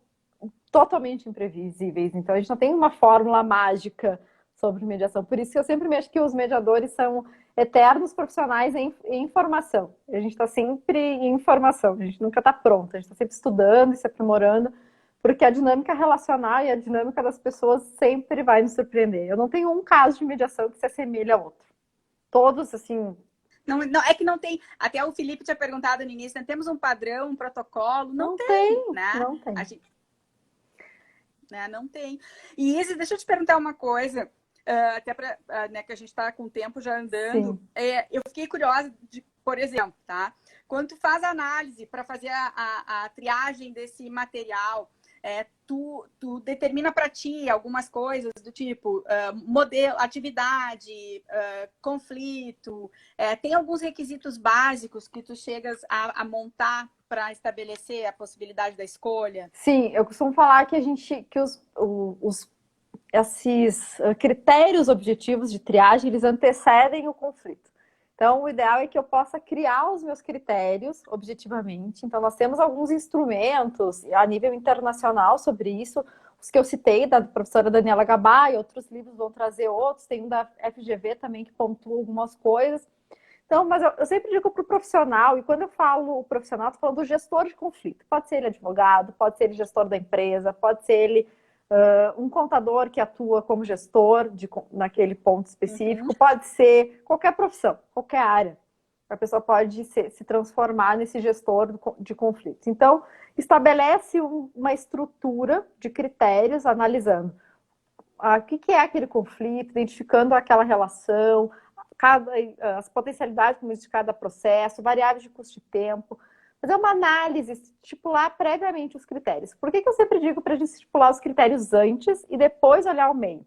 totalmente imprevisíveis. Então, a gente não tem uma fórmula mágica sobre mediação. Por isso que eu sempre me acho que os mediadores são eternos profissionais em formação. A gente está sempre em formação, a gente nunca está pronto, a gente está sempre estudando e se aprimorando, porque a dinâmica relacional e a dinâmica das pessoas sempre vai nos surpreender. Eu não tenho um caso de mediação que se assemelhe a outro. Todos, assim... Não, é que não tem... Até o Felipe tinha perguntado no início, né? Temos um padrão, um protocolo? Não tem, né? Não tem. Não tem. E Isis, deixa eu te perguntar uma coisa... até para né, que a gente está com o tempo já andando, eu fiquei curiosa de, por exemplo, tá? Quando tu faz análise para fazer a triagem desse material, tu determina para ti algumas coisas do tipo modelo, atividade, conflito, tem alguns requisitos básicos que tu chegas a montar para estabelecer a possibilidade da escolha? Sim, eu costumo falar que esses critérios objetivos de triagem, eles antecedem o conflito. Então, o ideal é que eu possa criar os meus critérios objetivamente. Então, nós temos alguns instrumentos a nível internacional sobre isso, os que eu citei, da professora Daniela Gabay, outros livros vão trazer outros, tem um da FGV também que pontua algumas coisas. Então, mas eu sempre digo para o profissional, e quando eu falo o profissional, estou falando do gestor de conflito. Pode ser ele advogado, pode ser ele gestor da empresa, pode ser ele um contador que atua como gestor naquele ponto específico, pode ser qualquer profissão, qualquer área. A pessoa pode se transformar nesse gestor de conflitos. Então, estabelece uma estrutura de critérios analisando o que é aquele conflito, identificando aquela relação, as potencialidades de cada processo, variáveis de custo de tempo. Fazer uma análise, estipular previamente os critérios. Por que eu sempre digo para a gente estipular os critérios antes e depois olhar o meio?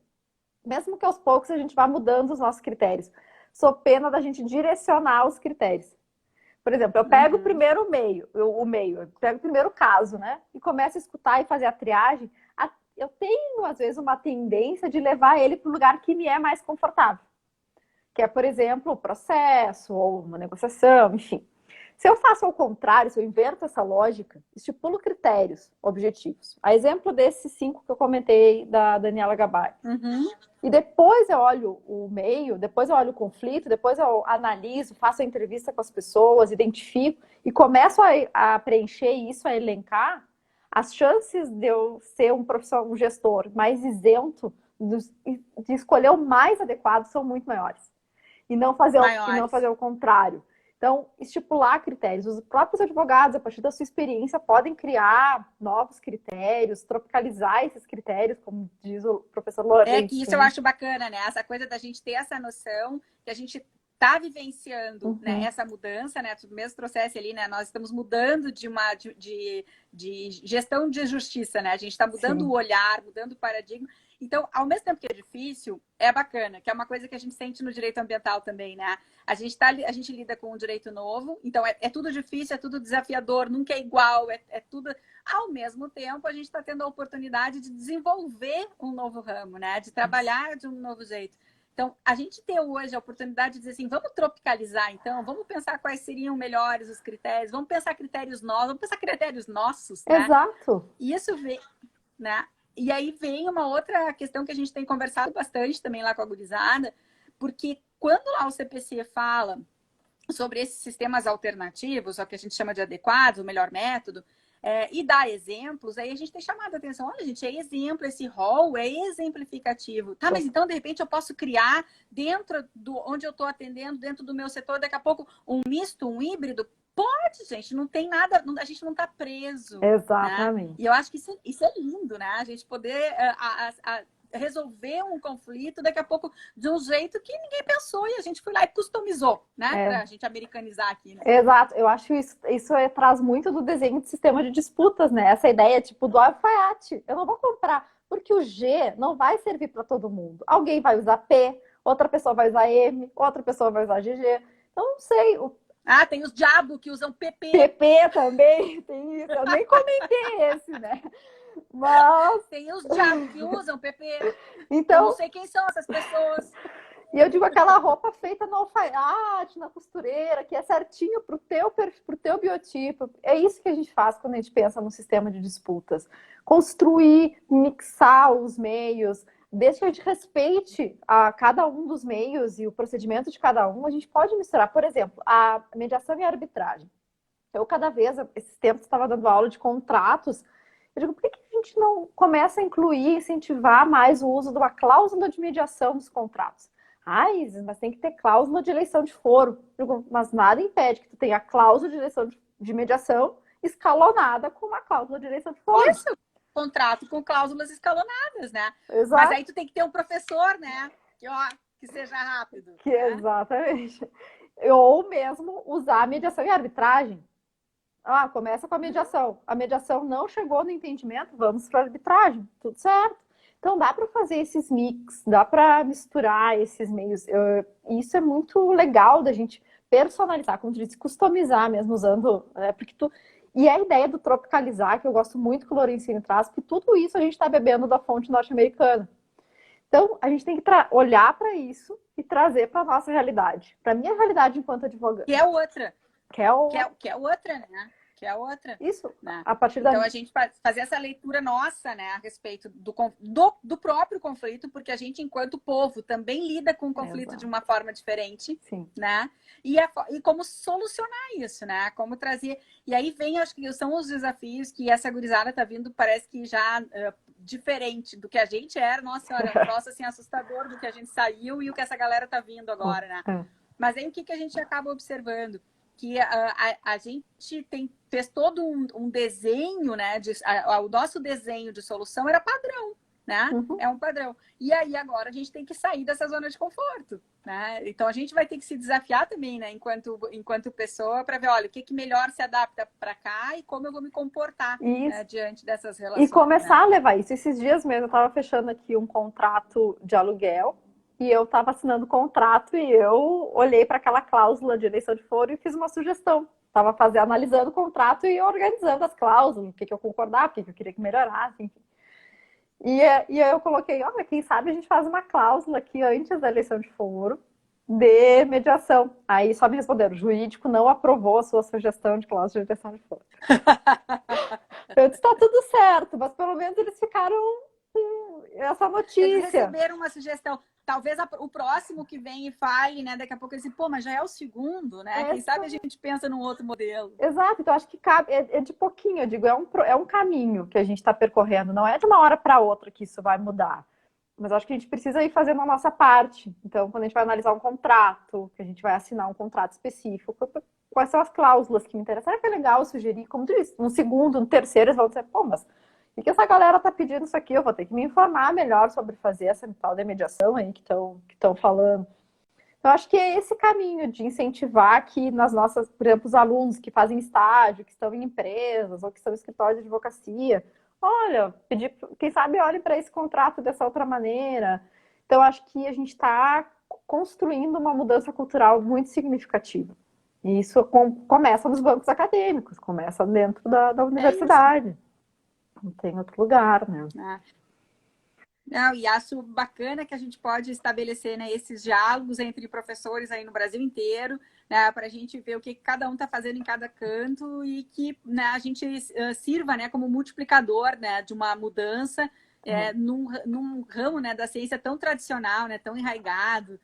Mesmo que aos poucos a gente vá mudando os nossos critérios. Sou pena da gente direcionar os critérios. Por exemplo, eu pego primeiro o meio, eu pego o primeiro caso, né? E começo a escutar e fazer a triagem. Eu tenho, às vezes, uma tendência de levar ele para o lugar que me é mais confortável. Que é, por exemplo, o processo ou uma negociação, enfim. Se eu faço ao contrário, se eu inverto essa lógica, estipulo critérios objetivos. A exemplo desses 5 que eu comentei da Daniela Gabay. E depois eu olho o meio, depois eu olho o conflito, depois eu analiso, faço a entrevista com as pessoas, identifico e começo a preencher isso, a elencar, as chances de eu ser um gestor mais isento, de escolher o mais adequado são muito maiores. E não fazer o contrário. Então, estipular critérios. Os próprios advogados, a partir da sua experiência, podem criar novos critérios, tropicalizar esses critérios, como diz o professor Lourenço. Que isso eu acho bacana, né? Essa coisa da gente ter essa noção que a gente está vivenciando né, essa mudança, né? Tu mesmo trouxesse ali, né? Nós estamos mudando de gestão de justiça, né? A gente está mudando o olhar, mudando o paradigma. Então, ao mesmo tempo que é difícil, é bacana, que é uma coisa que a gente sente no direito ambiental também, né? A gente lida com um direito novo, então é tudo difícil, é tudo desafiador, nunca é igual, é tudo... Ao mesmo tempo, a gente está tendo a oportunidade de desenvolver um novo ramo, né? De trabalhar de um novo jeito. Então, a gente ter hoje a oportunidade de dizer assim, vamos tropicalizar, então, vamos pensar quais seriam melhores os critérios, vamos pensar critérios novos, vamos pensar critérios nossos, né? Exato. E isso vem, né? E aí vem uma outra questão que a gente tem conversado bastante também lá com a gurizada, porque quando lá o CPC fala sobre esses sistemas alternativos, o que a gente chama de adequados, o melhor método, e dá exemplos, aí a gente tem chamado a atenção, olha gente, é exemplo, esse rol é exemplificativo. Tá, mas então de repente eu posso criar dentro do onde eu estou atendendo, dentro do meu setor, daqui a pouco um misto, um híbrido. Pode, gente, não tem nada, a gente não está preso. Exatamente. Né? E eu acho que isso é lindo, né? A gente poder resolver um conflito daqui a pouco de um jeito que ninguém pensou e a gente foi lá e customizou, né? Para a gente americanizar aqui, né? Exato, eu acho isso traz muito do desenho de sistema de disputas, né? Essa ideia tipo do alfaiate. Eu não vou comprar, porque o G não vai servir para todo mundo. Alguém vai usar P, outra pessoa vai usar M, outra pessoa vai usar GG. Então, não sei. Tem os diabos que usam PP. PP também, tem isso. Eu nem comentei esse, né? Mas... Tem os diabos que usam PP. Então... Eu não sei quem são essas pessoas. E eu digo aquela roupa feita no alfaiate, na costureira, que é certinho pro teu biotipo. É isso que a gente faz quando a gente pensa no sistema de disputas. Construir, mixar os meios, desde que a gente respeite a cada um dos meios e o procedimento de cada um, a gente pode misturar. Por exemplo, a mediação e a arbitragem. Eu, cada vez, esses tempos, estava dando aula de contratos. Eu digo, por que a gente não começa a incluir, incentivar mais o uso de uma cláusula de mediação nos contratos? Isis, mas tem que ter cláusula de eleição de foro. Eu digo, mas nada impede que tu tenha a cláusula de eleição de mediação escalonada com uma cláusula de eleição de foro. Isso, contrato com cláusulas escalonadas, né? Exato. Mas aí tu tem que ter um professor, né? Que seja rápido. Né? Exatamente. Ou mesmo usar a mediação e a arbitragem. Começa com a mediação. A mediação não chegou no entendimento, vamos para a arbitragem. Tudo certo. Então, dá para fazer esses mix, dá para misturar esses meios. Isso é muito legal da gente personalizar, como tu disse, customizar mesmo, usando... porque E a ideia do tropicalizar, que eu gosto muito que o Lorenzini traz, porque tudo isso a gente está bebendo da fonte norte-americana. Então, a gente tem que olhar para isso e trazer para a nossa realidade. Para a minha realidade enquanto advogada. Que é outra. Que é outra, né? Que é outra. Isso, né? a partir Então, a gente fazer essa leitura nossa, né, a respeito do próprio conflito, porque a gente, enquanto povo, também lida com o conflito de uma forma diferente, Sim. né? E como solucionar isso, né? Como trazer... E aí vem, acho que são os desafios que essa gurizada tá vindo, parece que já diferente do que a gente era. Nossa senhora, é um troço assim, assustador do que a gente saiu e o que essa galera tá vindo agora, né? Mas aí o que a gente acaba observando? Que a gente fez todo um desenho, né? O nosso desenho de solução era padrão, né? Uhum. É um padrão. E aí agora a gente tem que sair dessa zona de conforto, né? Então a gente vai ter que se desafiar também, né? Enquanto pessoa, para ver, olha, o que melhor se adapta para cá e como eu vou me comportar, né, diante dessas relações. E começar, né? a levar isso. Esses dias mesmo eu estava fechando aqui um contrato de aluguel. E eu estava assinando o contrato e eu olhei para aquela cláusula de eleição de foro e fiz uma sugestão. Estava analisando o contrato e organizando as cláusulas, o que eu concordava, o que eu queria que melhorasse, enfim. E aí eu coloquei, olha, quem sabe a gente faz uma cláusula aqui antes da eleição de foro de mediação. Aí só me responderam, o jurídico não aprovou a sua sugestão de cláusula de eleição de foro. Eu disse, está tudo certo, mas pelo menos eles ficaram com essa notícia. Eles receberam uma sugestão. Talvez o próximo que vem e fale, né? Daqui a pouco eles dizem, mas já é o segundo, né? Quem sabe a gente pensa num outro modelo. Exato, então acho que cabe, é de pouquinho, eu digo, é um caminho que a gente está percorrendo, não é de uma hora para outra que isso vai mudar. Mas acho que a gente precisa ir fazendo a nossa parte. Então, quando a gente vai analisar um contrato, que a gente vai assinar um contrato específico, quais são as cláusulas que me interessam? Será que é legal sugerir, como tu disse, no segundo, no terceiro, eles vão dizer, mas o que essa galera tá pedindo isso aqui? Eu vou ter que me informar melhor sobre fazer essa tal de mediação aí que estão falando. Então, acho que é esse caminho de incentivar que nas nossas, por exemplo, os alunos que fazem estágio, que estão em empresas ou que estão em escritório de advocacia, olha, pedir, quem sabe olhe para esse contrato dessa outra maneira. Então, acho que a gente está construindo uma mudança cultural muito significativa. E isso começa nos bancos acadêmicos, começa dentro da universidade. Não tem outro lugar, né? Não, e acho bacana que a gente pode estabelecer, né, esses diálogos entre professores aí no Brasil inteiro, né, para a gente ver o que cada um está fazendo em cada canto e que, né, a gente sirva, né, como multiplicador, né, de uma mudança num ramo, né, da ciência tão tradicional, né, tão enraigado,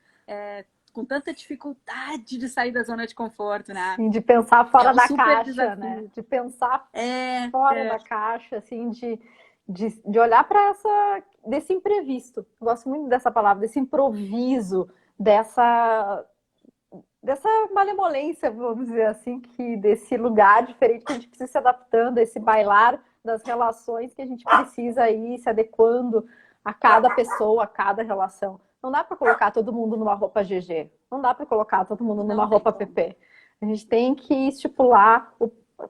com tanta dificuldade de sair da zona de conforto, né? Sim, de pensar fora da caixa, desafio. né? De pensar fora da caixa, assim, de olhar para desse imprevisto. Eu gosto muito dessa palavra, desse improviso, dessa malemolência, vamos dizer assim, que desse lugar diferente que a gente precisa se adaptando, esse bailar das relações que a gente precisa ir se adequando a cada pessoa, a cada relação. Não dá para colocar todo mundo numa roupa GG, não dá para colocar todo mundo numa roupa PP. A gente tem que estipular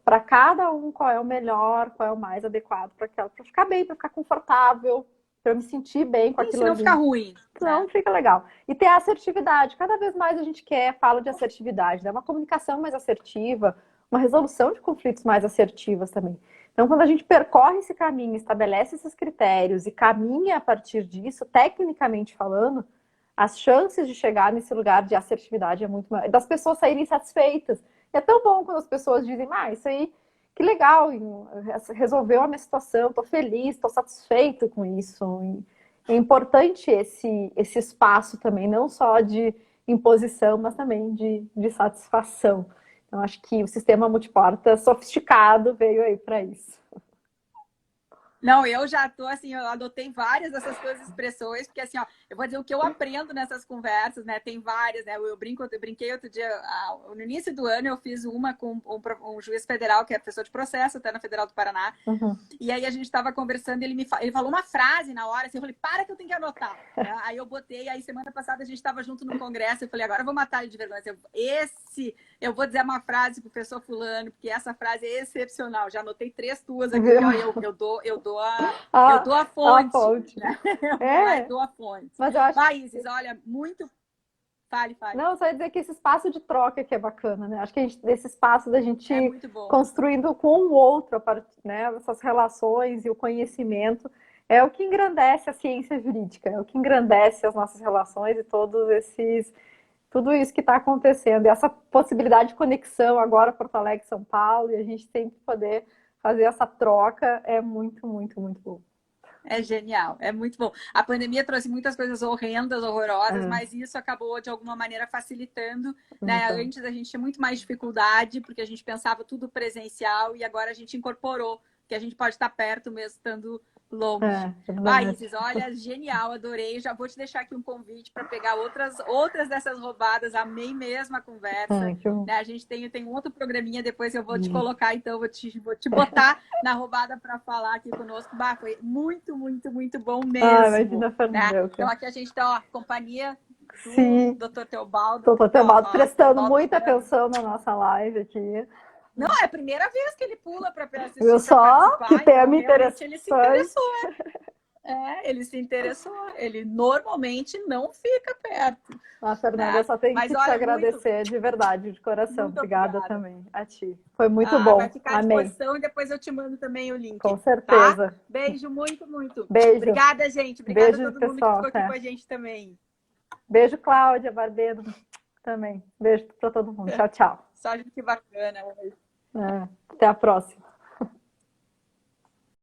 para cada um qual é o melhor, qual é o mais adequado para ficar bem, para ficar confortável, para eu me sentir bem com aquilo ali. Não ficar ruim. Não, fica legal. E ter assertividade. Cada vez mais a gente fala de assertividade, né? Uma comunicação mais assertiva, uma resolução de conflitos mais assertivas também. Então, quando a gente percorre esse caminho, estabelece esses critérios e caminha a partir disso, tecnicamente falando, as chances de chegar nesse lugar de assertividade é muito maior. Das pessoas saírem satisfeitas. E é tão bom quando as pessoas dizem, isso aí, que legal, resolveu a minha situação, estou feliz, estou satisfeito com isso. É importante esse espaço também, não só de imposição, mas também de satisfação. Então, acho que o sistema multiporta sofisticado veio aí para isso. Não, eu já tô assim, eu adotei várias dessas tuas expressões, porque assim, ó, eu vou dizer o que eu aprendo nessas conversas, né? Tem várias, né? Eu brinquei outro dia, no início do ano eu fiz uma com um juiz federal, que é professor de processo, até na Federal do Paraná. Uhum. E aí a gente estava conversando e ele falou uma frase na hora, assim, eu falei, para que eu tenho que anotar. Né? Aí eu botei, aí semana passada a gente estava junto no congresso, eu falei, agora eu vou matar ele de vergonha. Eu vou dizer uma frase pro professor fulano, porque essa frase é excepcional. Já anotei 3 tuas aqui, ó, eu dou a fonte. Né? Eu dou a fonte. Mas eu acho Isis, olha, muito... Fale. Não, só ia dizer que esse espaço de troca que é bacana, né? Acho que desse espaço da gente construindo com o outro, né? Essas relações e o conhecimento é o que engrandece a ciência jurídica, é o que engrandece as nossas relações e tudo isso que está acontecendo. E essa possibilidade de conexão agora Porto Alegre, São Paulo, e a gente tem que poder fazer essa troca é muito, muito, muito bom. É genial, é muito bom. A pandemia trouxe muitas coisas horrendas, horrorosas, mas isso acabou, de alguma maneira, facilitando. Né? Antes a gente tinha muito mais dificuldade, porque a gente pensava tudo presencial, e agora a gente incorporou, que a gente pode estar perto mesmo, estando longe. Isis, olha, genial, adorei. Já vou te deixar aqui um convite para pegar outras dessas roubadas. Amei mesmo a conversa. Né? A gente tem um outro programinha, depois eu vou te colocar, então vou te botar na roubada para falar aqui conosco. Foi muito, muito, muito bom mesmo. Imagina, né? Então aqui a gente tá, companhia do Dr. Teobaldo. Dr. Teobaldo prestando muita atenção na nossa live aqui. Não, é a primeira vez que ele pula para assistir. Viu só? Que tema interessante. Ele se interessou. Ele se interessou. Ele normalmente não fica perto. Fernanda, eu só tenho que te agradecer de verdade, de coração. Obrigada também a ti. Foi muito bom. Vai ficar à disposição e depois eu te mando também o link. Com certeza. Tá? Beijo, muito, muito. Beijo. Obrigada, gente. Obrigada a todo mundo que ficou aqui com a gente também. Beijo, Cláudia Barbedo, também. Beijo para todo mundo. Tchau, tchau. Só que bacana. Até a próxima.